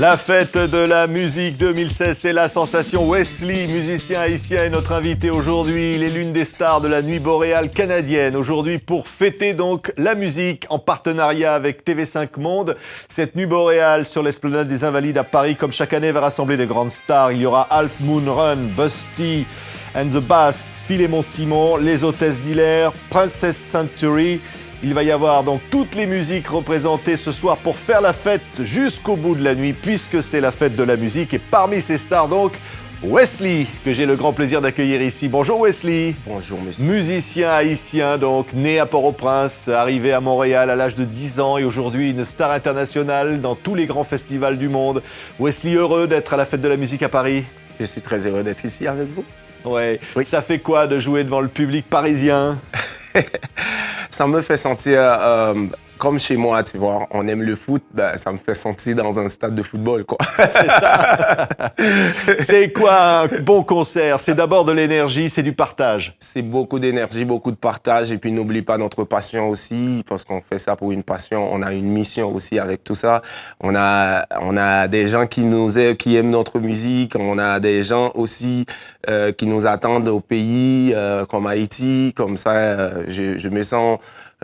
La fête de la musique 2016, c'est la sensation. Wesley, musicien haïtien, est notre invité aujourd'hui. Il est l'une des stars de la nuit boréale canadienne. Aujourd'hui, pour fêter donc la musique en partenariat avec TV5 Monde, cette nuit boréale sur l'esplanade des Invalides à Paris, comme chaque année, va rassembler des grandes stars. Il y aura Half Moon Run, Busty and the Bass, Philémon Simon, Les Hôtesses d'Hilaire, Princess Century. Il va y avoir donc toutes les musiques représentées ce soir pour faire la fête jusqu'au bout de la nuit, puisque c'est la fête de la musique. Et parmi ces stars donc, Wesley, que j'ai le grand plaisir d'accueillir ici. Bonjour Wesley. Bonjour monsieur. Musicien haïtien donc, né à Port-au-Prince, arrivé à Montréal à l'âge de 10 ans et aujourd'hui une star internationale dans tous les grands festivals du monde. Wesley, heureux d'être à la fête de la musique à Paris? Je suis très heureux d'être ici avec vous. Ouais. Oui. Ça fait quoi de jouer devant le public parisien? Ça me fait sentir comme chez moi, tu vois. On aime le foot, ben, ça me fait sentir dans un stade de football, quoi. C'est ça. C'est quoi un bon concert? C'est d'abord de l'énergie, c'est du partage. C'est beaucoup d'énergie, beaucoup de partage. Et puis n'oublie pas notre passion aussi, parce qu'on fait ça pour une passion. On a une mission aussi avec tout ça. On a des gens qui nous aiment, qui aiment notre musique. On a des gens aussi qui nous attendent au pays, comme Haïti. Comme ça, je me sens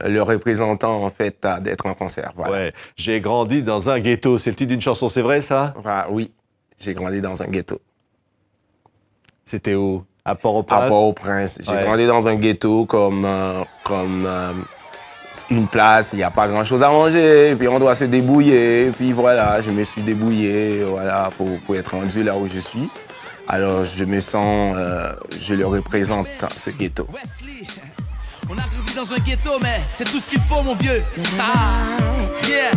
le représentant, en fait, d'être en concert. Voilà. Ouais. J'ai grandi dans un ghetto. C'est le titre d'une chanson, c'est vrai ça? Ah, oui, j'ai grandi dans un ghetto. C'était où? À Port-au-Prince? À Port-au-Prince. J'ai grandi dans un ghetto comme une place, il n'y a pas grand-chose à manger, et puis on doit se débrouiller. Et puis voilà, je me suis débrouillé voilà, pour être rendu là où je suis. Alors je me sens, je le représente, ce ghetto. On a grandi dans un ghetto, mais c'est tout ce qu'il faut, mon vieux. Yeah.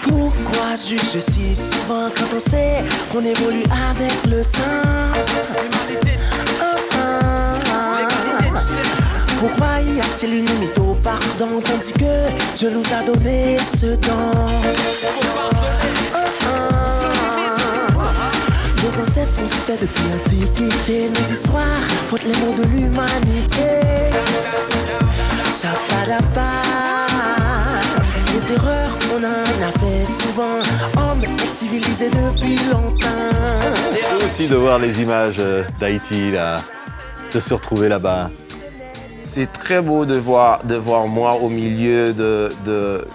Pourquoi juger si souvent quand on sait qu'on évolue avec le temps? Pourquoi y a-t-il une limite au pardon tandis que Dieu nous a donné ce don? Nos ancêtres ont fait depuis l'Antiquité, nos histoires portent les mots de l'humanité. Ça pas. Les erreurs, on en a fait souvent. Hommes civilisés depuis longtemps. Et aussi de voir les images d'Haïti, là, de se retrouver là-bas. C'est très beau de voir moi au milieu de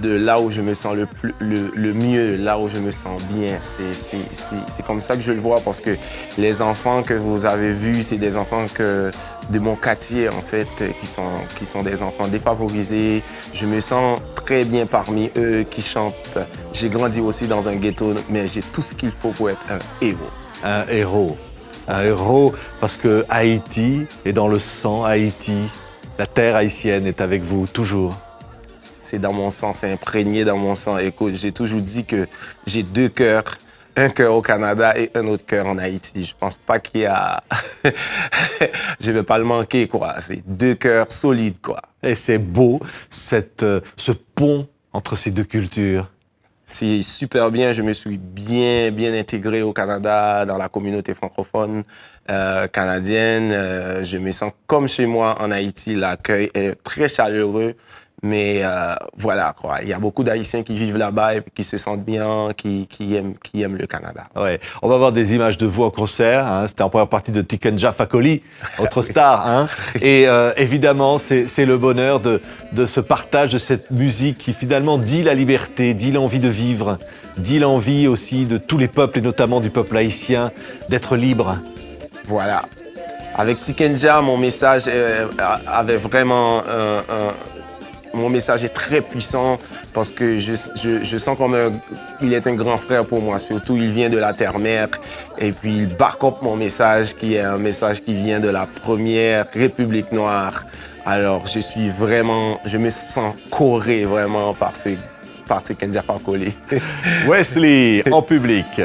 là où je me sens le mieux, là où je me sens bien. C'est comme ça que je le vois, parce que les enfants que vous avez vus, c'est des enfants de mon quartier, en fait, qui sont des enfants défavorisés. Je me sens très bien parmi eux qui chantent. J'ai grandi aussi dans un ghetto, mais j'ai tout ce qu'il faut pour être un héros. Un héros. Un héros parce que Haïti est dans le sang. Haïti, la terre haïtienne est avec vous toujours. C'est dans mon sang, c'est imprégné dans mon sang. Écoute, j'ai toujours dit que j'ai deux cœurs. Un cœur au Canada et un autre cœur en Haïti. Je pense pas qu'il y a... Je vais pas le manquer, quoi. C'est deux cœurs solides, quoi. Et c'est beau, ce pont entre ces deux cultures. C'est super bien. Je me suis bien intégré au Canada, dans la communauté francophone canadienne. Je me sens comme chez moi en Haïti. L'accueil est très chaleureux. Mais voilà, quoi. Il y a beaucoup d'Haïtiens qui vivent là-bas et qui se sentent bien, qui aiment le Canada. Ouais. On va voir des images de vous en concert. Hein. C'était en première partie de Tikenja Fakoly, autre star. Hein. Et évidemment, c'est le bonheur de ce partage de cette musique qui finalement dit la liberté, dit l'envie de vivre, dit l'envie aussi de tous les peuples et notamment du peuple haïtien d'être libre. Voilà. Avec Tikenja, mon message avait vraiment mon message est très puissant parce que je sens comme il est un grand frère pour moi. Surtout, il vient de la terre-mère et puis il back up mon message qui est un message qui vient de la première République noire. Alors, je me sens coré vraiment par Tikenja Fakoly. Wesley, en public.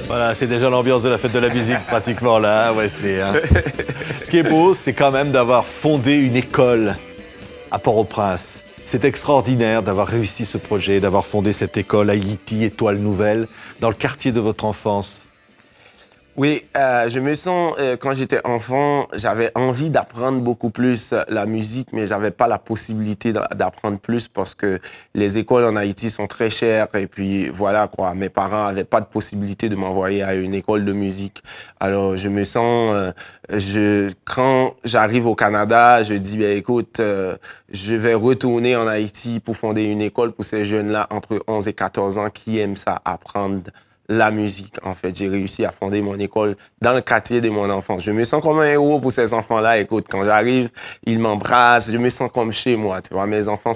Voilà. Voilà, c'est déjà l'ambiance de la fête de la musique pratiquement là, Wesley. Hein. Ce qui est beau, c'est quand même d'avoir fondé une école à Port-au-Prince. C'est extraordinaire d'avoir réussi ce projet, d'avoir fondé cette école Haïti, Étoile Nouvelle, dans le quartier de votre enfance. Oui, je me sens, quand j'étais enfant, j'avais envie d'apprendre beaucoup plus la musique, mais j'avais pas la possibilité d'apprendre plus parce que les écoles en Haïti sont très chères et puis voilà quoi, mes parents avaient pas de possibilité de m'envoyer à une école de musique. Alors je me sens, quand j'arrive au Canada, je dis, ben écoute, je vais retourner en Haïti pour fonder une école pour ces jeunes-là entre 11 et 14 ans qui aiment ça, apprendre la musique. En fait, j'ai réussi à fonder mon école dans le quartier de mon enfance. Je me sens comme un héros pour ces enfants-là. Écoute, quand j'arrive, ils m'embrassent. Je me sens comme chez moi. Tu vois, mes enfants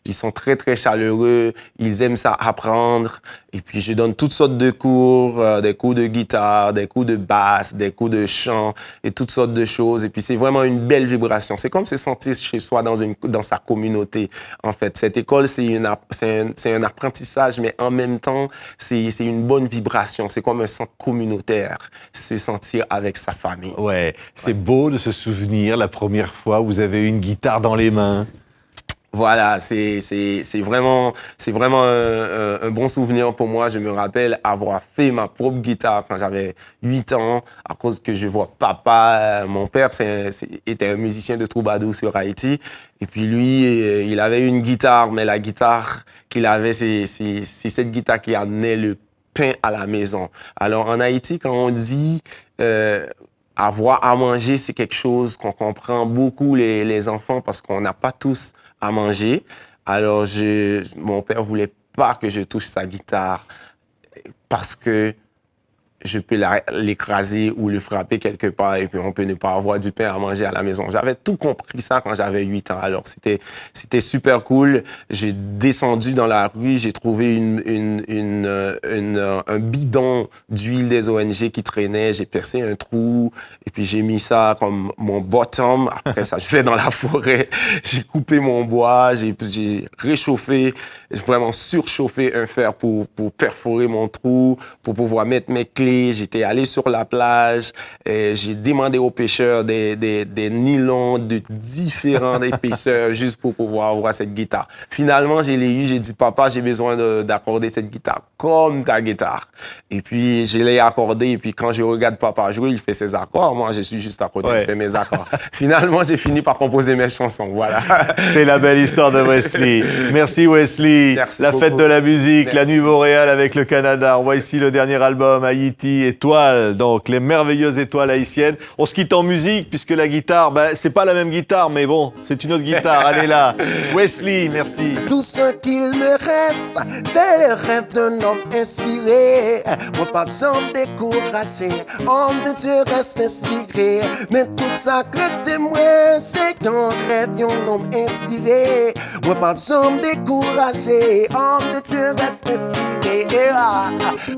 ils sont très, très chaleureux. Ils aiment ça apprendre. Et puis, je donne toutes sortes de cours, des cours de guitare, des cours de basse, des cours de chant et toutes sortes de choses. Et puis, c'est vraiment une belle vibration. C'est comme se sentir chez soi dans sa communauté. En fait, cette école, c'est un apprentissage, mais en même temps, c'est une bonne vibration. C'est comme un centre communautaire, se sentir avec sa famille. Ouais, c'est beau de se souvenir la première fois où vous avez eu une guitare dans les mains. Voilà, c'est vraiment un bon souvenir pour moi. Je me rappelle avoir fait ma propre guitare quand j'avais 8 ans, à cause que je vois papa, mon père était un musicien de troubadour sur Haïti. Et puis lui, il avait une guitare, mais la guitare qu'il avait, c'est cette guitare qui amenait le pain à la maison. Alors en Haïti, quand on dit avoir à manger, c'est quelque chose qu'on comprend beaucoup les enfants parce qu'on n'a pas tous à manger. Alors mon père voulait pas que je touche sa guitare parce que je peux l'écraser ou le frapper quelque part et puis on peut ne pas avoir du pain à manger à la maison. J'avais tout compris ça quand j'avais 8 ans. Alors, c'était super cool. J'ai descendu dans la rue, j'ai trouvé un bidon d'huile des ONG qui traînait. J'ai percé un trou et puis j'ai mis ça comme mon bottom. Après ça, je vais dans la forêt. J'ai coupé mon bois, j'ai réchauffé, j'ai vraiment surchauffé un fer pour perforer mon trou, pour pouvoir mettre mes clés. J'étais allé sur la plage, j'ai demandé aux pêcheurs des nylons de différentes épaisseurs juste pour pouvoir avoir cette guitare. Finalement, j'ai dit, papa, j'ai besoin d'accorder cette guitare comme ta guitare. Et puis, je l'ai accordé. Et puis, quand je regarde papa jouer, il fait ses accords. Moi, je suis juste à côté, je fais mes accords. Finalement, j'ai fini par composer mes chansons. Voilà. C'est la belle histoire de Wesley. Merci Wesley. Merci la beaucoup. Fête de la musique, Merci. la Nuit Boréale avec le Canada. On voit ici le dernier album, Haïti, Étoile. Donc, les merveilleuses étoiles haïtiennes. On se quitte en musique puisque la guitare, c'est pas la même guitare, mais bon, c'est une autre guitare. Allez là. Wesley, merci. Tout ce qu'il me reste, c'est le rêve d'un homme inspiré. Moi, pas besoin de décourager, homme de Dieu reste inspiré. Mais tout ça que témoin, c'est qu'un rêve d'un homme inspiré. Moi, pas besoin de décourager, homme de Dieu reste inspiré.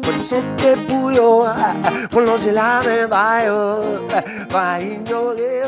Pour chanter pour yo, pour longer la main, va ignorer.